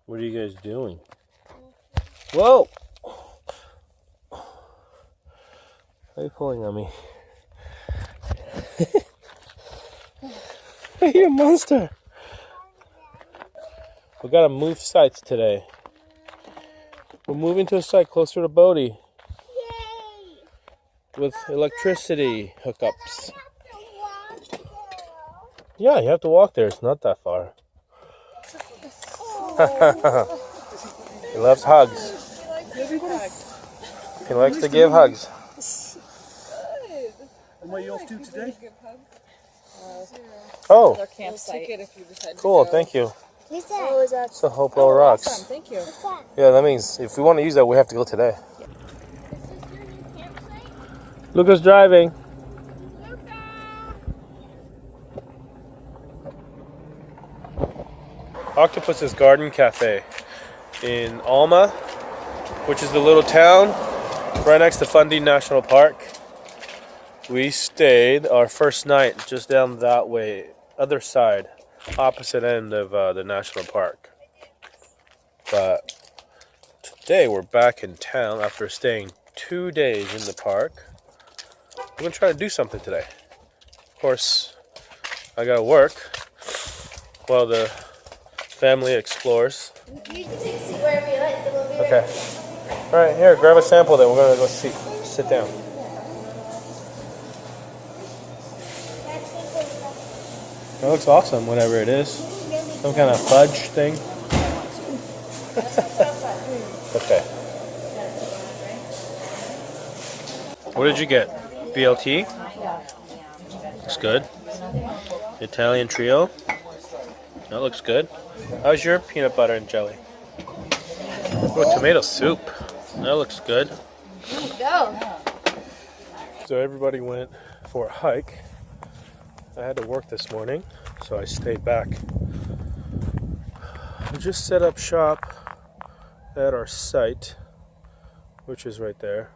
What are you guys doing? Whoa! Why are you pulling on me? You're a monster! We gotta move sites today. We're moving to a site closer to Bodie. Yay! With electricity hookups. Yeah, you have to walk there. It's not that far. He loves hugs. He likes to give hugs. And what are you off to today? Oh, Campsite. cool. Thank you. Oh, is that? It's the Hopewell Rocks. Awesome. Thank you. Yeah, that means if we want to use that, we have to go today. Luca's driving. Octopus's Garden Cafe in Alma, which is the little town right next to Fundy National Park. We stayed our first night just down that way, other side, opposite end of the national park. But today we're back in town after staying 2 days in the park. We're gonna try to do something today. Of course, I gotta work while the family explores. Okay. All right, here, grab a sample. Then we're gonna go sit down. That looks awesome. Whatever it is, some kind of fudge thing. Okay. What did you get? BLT? Looks good. Italian trio? That looks good. How's your peanut butter and jelly? Oh, tomato soup. That looks good. Go. So everybody went for a hike. I had to work this morning, so I stayed back. We just set up shop at our site, which is right there.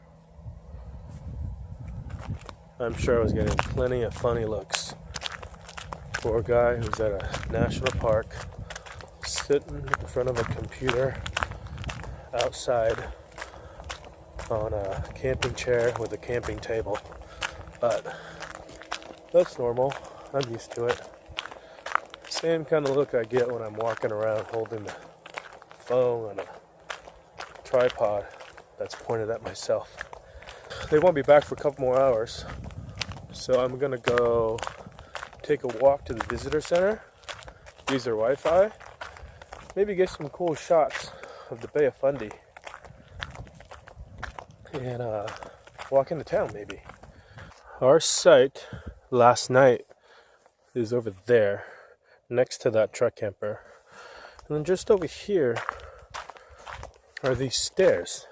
I'm sure I was getting plenty of funny looks. Poor guy who's at a national park, sitting in front of a computer outside on a camping chair with a camping table. But that's normal. I'm used to it. Same kind of look I get when I'm walking around holding the phone on a tripod that's pointed at myself. They won't be back for a couple more hours, so I'm gonna go take a walk to the visitor center, use their Wi-Fi, maybe get some cool shots of the Bay of Fundy, and walk into town maybe. Our site last night is over there, next to that truck camper. And then just over here are these stairs.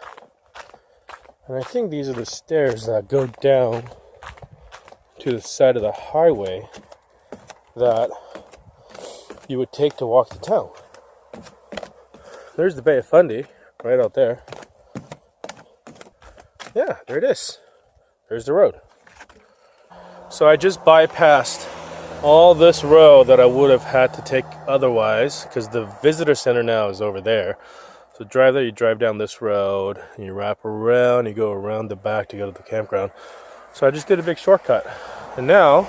And I think these are the stairs that go down to the side of the highway that you would take to walk to town. There's the Bay of Fundy, right out there. Yeah, there it is. There's the road. So I just bypassed all this road that I would have had to take otherwise, because the visitor center now is over there. So drive there, you drive down this road, and you wrap around, you go around the back to go to the campground. So I just did a big shortcut. And now,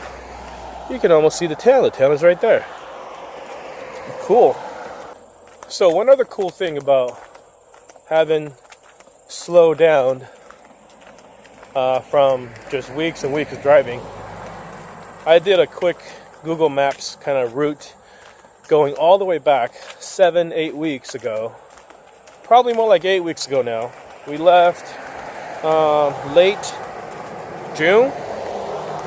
you can almost see the town. The town is right there. Cool. So one other cool thing about having slowed down from just weeks and weeks of driving, I did a quick Google Maps kind of route going all the way back 7-8 weeks ago. Probably more like 8 weeks ago now. We left late June,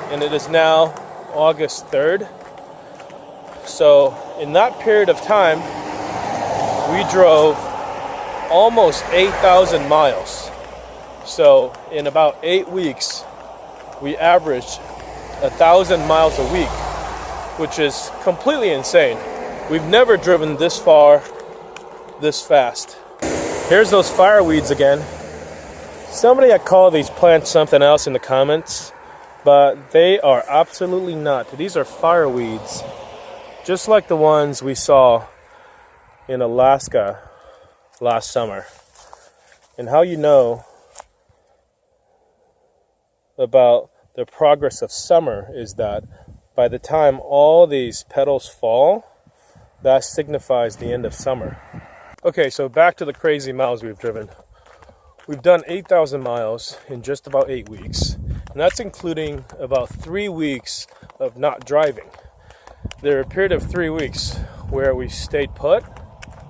and it is now August 3rd. So in that period of time, we drove almost 8,000 miles. So in about 8 weeks, we averaged 1,000 miles a week, which is completely insane. We've never driven this far, this fast. Here's those fireweeds again. Somebody had called these plants something else in the comments, but they are absolutely not. These are fireweeds, just like the ones we saw in Alaska last summer. And how you know about the progress of summer is that by the time all these petals fall, that signifies the end of summer. Okay, so back to the crazy miles we've driven. We've done 8,000 miles in just about 8 weeks, and that's including about 3 weeks of not driving. There were a period of 3 weeks where we stayed put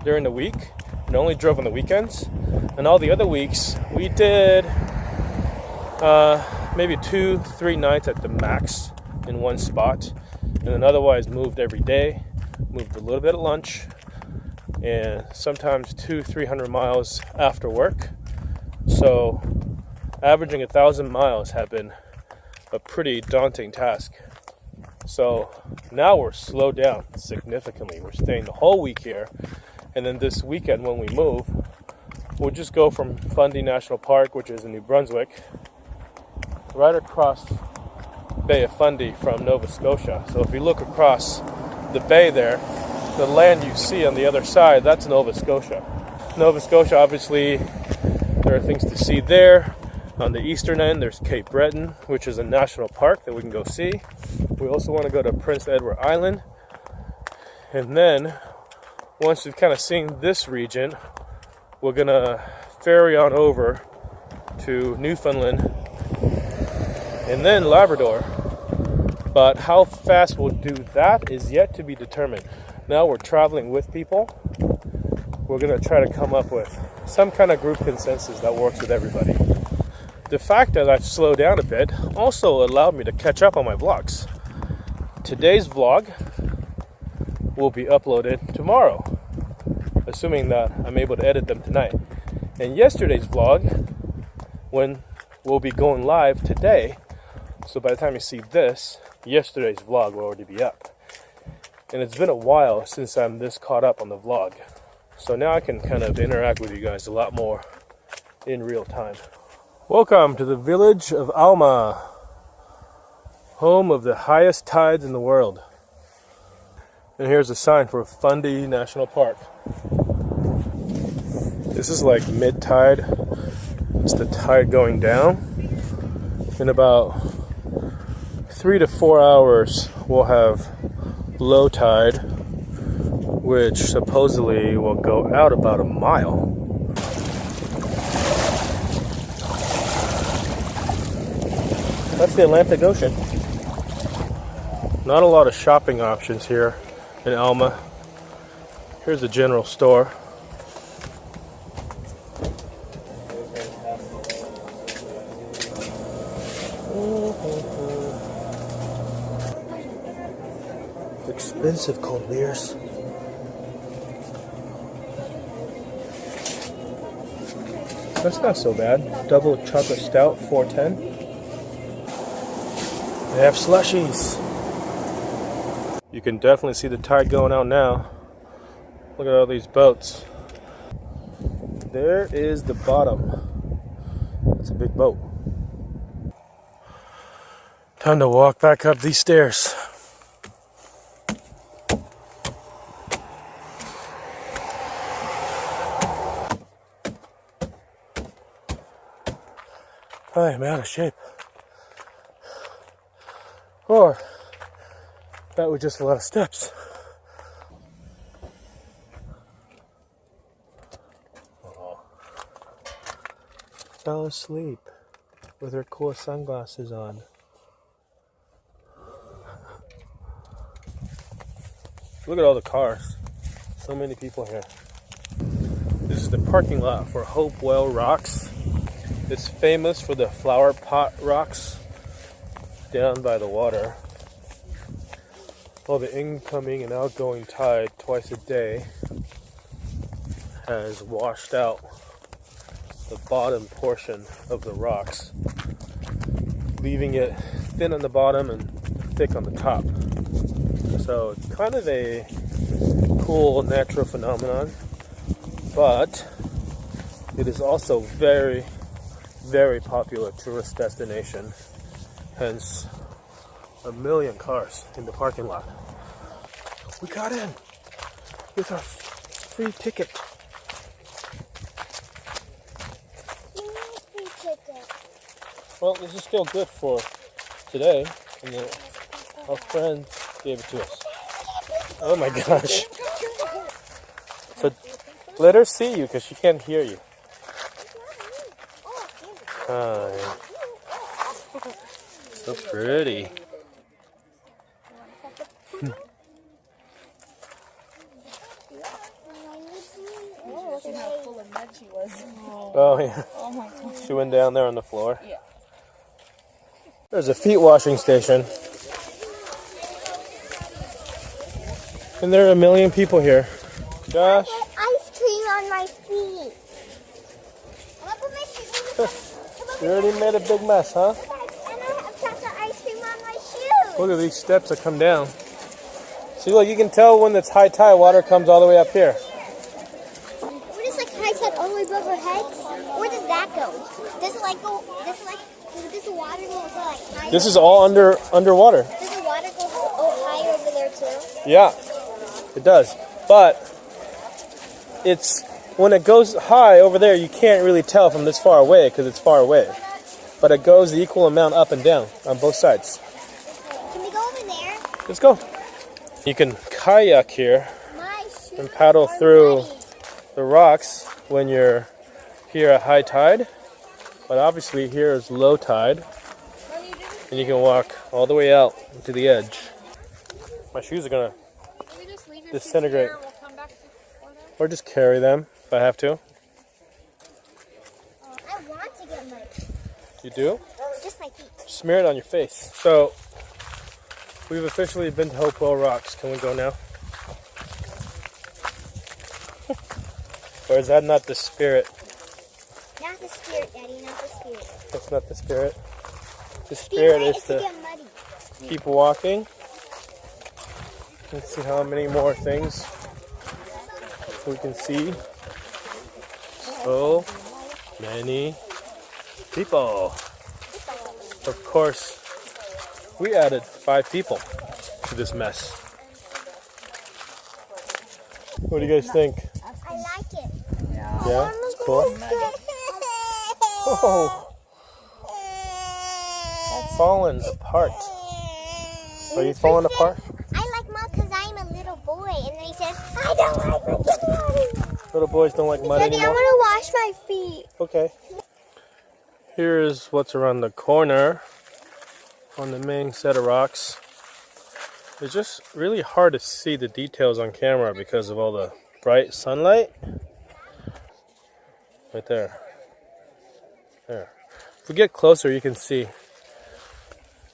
during the week and only drove on the weekends, and all the other weeks we did maybe 2-3 nights at the max in one spot, and then otherwise moved every day, moved a little bit at lunch, and sometimes 200-300 miles after work. So averaging 1,000 miles have been a pretty daunting task. So now we're slowed down significantly. We're staying the whole week here, and then this weekend when we move, we'll just go from Fundy National Park, which is in New Brunswick, right across Bay of Fundy from Nova Scotia. So if you look across the bay there, the land you see on the other side, that's Nova Scotia. Nova Scotia, obviously, there are things to see there. On the eastern end, there's Cape Breton, which is a national park that we can go see. We also want to go to Prince Edward Island. And then, once we've kind of seen this region, we're going to ferry on over to Newfoundland and then Labrador. But how fast we'll do that is yet to be determined. Now we're traveling with people. We're going to try to come up with some kind of group consensus that works with everybody. The fact that I've slowed down a bit also allowed me to catch up on my vlogs. Today's vlog will be uploaded tomorrow, assuming that I'm able to edit them tonight. And yesterday's vlog will be going live today. So by the time you see this, yesterday's vlog will already be up. And it's been a while since I'm this caught up on the vlog. So now I can kind of interact with you guys a lot more in real time. Welcome to the village of Alma, home of the highest tides in the world. And here's a sign for Fundy National Park. This is like mid-tide. It's the tide going down. In about 3 to 4 hours, we'll have low tide, which supposedly will go out about a mile. That's the Atlantic Ocean. Not a lot of shopping options here in Alma. Here's a general store. Expensive cold beers. That's not so bad. Double chocolate stout, $4.10. They have slushies. You can definitely see the tide going out now. Look at all these boats. There is the bottom. That's a big boat. Time to walk back up these stairs. I am out of shape. Or that was just a lot of steps. Oh. Fell asleep with her cool sunglasses on. Look at all the cars. So many people here. This is the parking lot for Hopewell Rocks. It's famous for the flower pot rocks down by the water. All the incoming and outgoing tide twice a day has washed out the bottom portion of the rocks, leaving it thin on the bottom and thick on the top. So it's kind of a cool natural phenomenon, but it is also very, very popular tourist destination, hence a million cars in the parking lot. We got in with our free ticket. Well, this is still good for today. And our friend gave it to us. Oh my gosh. So let her see you because she can't hear you. Hi. So pretty. See how full of mud she was. Oh yeah. Oh my god. She went down there on the floor. Yeah. There's a feet washing station. And there are a million people here. Josh. Ice cream on my feet. I'm gonna put my feet You already made a big mess, huh? and I have tons of ice cream on my shoes. Look at these steps that come down. See, look, you can tell when it's high tide, water comes all the way up here. What is like high tide all the way above our heads? Where does that go? Does it like go? Does it like? Does the water go like higher? This is all underwater. Does the water go higher over there too? Yeah, it does. But it's when it goes high over there, you can't really tell from this far away because it's far away. But it goes the equal amount up and down on both sides. Can we go over there? Let's go. You can kayak here My shoes and paddle are through muddy. the rocks when you're here at high tide. But obviously here is low tide. And you can walk all the way out to the edge. My shoes are gonna Can we just leave your disintegrate. shoes here and we'll come back for them? Or just carry them if I have to. I want to get muddy. You do? Just my feet. Smear it on your face. So we've officially been to Hopewell Rocks. Can we go now? Or is that not the spirit? Not the spirit, Daddy. Not the spirit. That's not the spirit. The spirit is to to get muddy. keep walking. Let's see how many more things we can see. So many people. Of course, we added 5 people to this mess. What do you guys think? I like it. Yeah, it's cool. Oh, falling apart. Are you falling apart? I like mud because I'm a little boy. And then he said, I don't like mud. Little boys don't like mud Daddy, I anymore. want to wash my feet. Okay. Here's what's around the corner on the main set of rocks. It's just really hard to see the details on camera because of all the bright sunlight. Right there. There. If we get closer, you can see.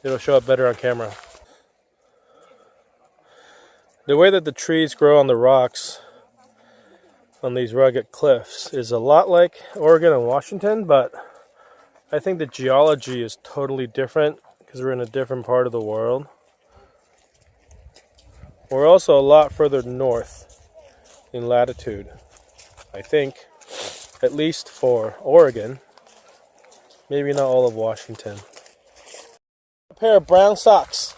It'll show up better on camera. The way that the trees grow on the rocks on these rugged cliffs is a lot like Oregon and Washington, but I think the geology is totally different because we're in a different part of the world. We're also a lot further north in latitude, I think, at least for Oregon. Maybe not all of Washington. A pair of brown socks.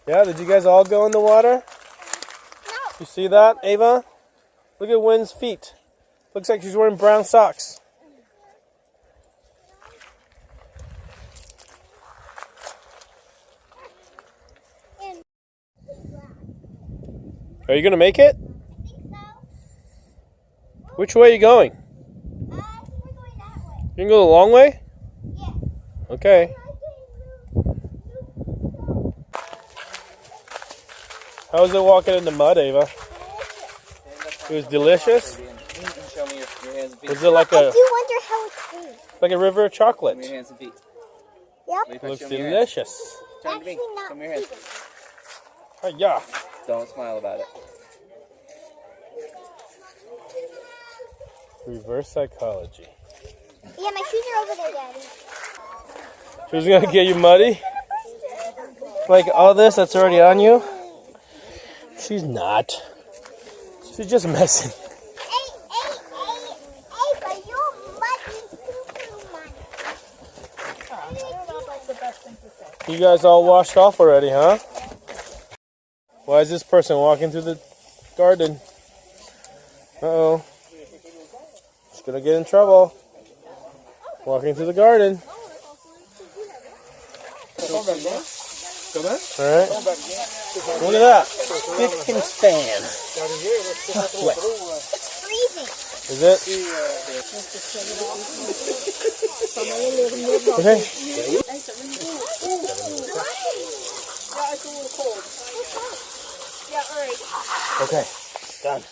Yeah, did you guys all go in the water? No. You see that, Ava? Look at Wynn's feet. Looks like she's wearing brown socks. Are you gonna make it? I think so. Which way are you going? I think we're going that way. You can go the long way? Yes. Okay. How was it walking in the mud, Ava? It was delicious? Show me your hands and feet. Was it like I a do wonder how it tastes. river of Show me your chocolate? hands and feet. Yep. Looks Show me your hands. delicious. Turn to me. Actually, not Show me your hands. vegan. Yeah. Don't smile about it. Reverse psychology. Yeah, my shoes are over there, Daddy. She was gonna get you muddy? Like all this that's already on you? She's not. She's just messing. But you're muddy poo-poo money. You guys all washed off already, huh? Why is this person walking through the garden? Uh-oh. gonna get in trouble. Walking through the garden. Come back, man. Come back. All right. Look at that. Kitchen stand. It's freezing. Is it? Okay. Yeah, alright. Okay, done.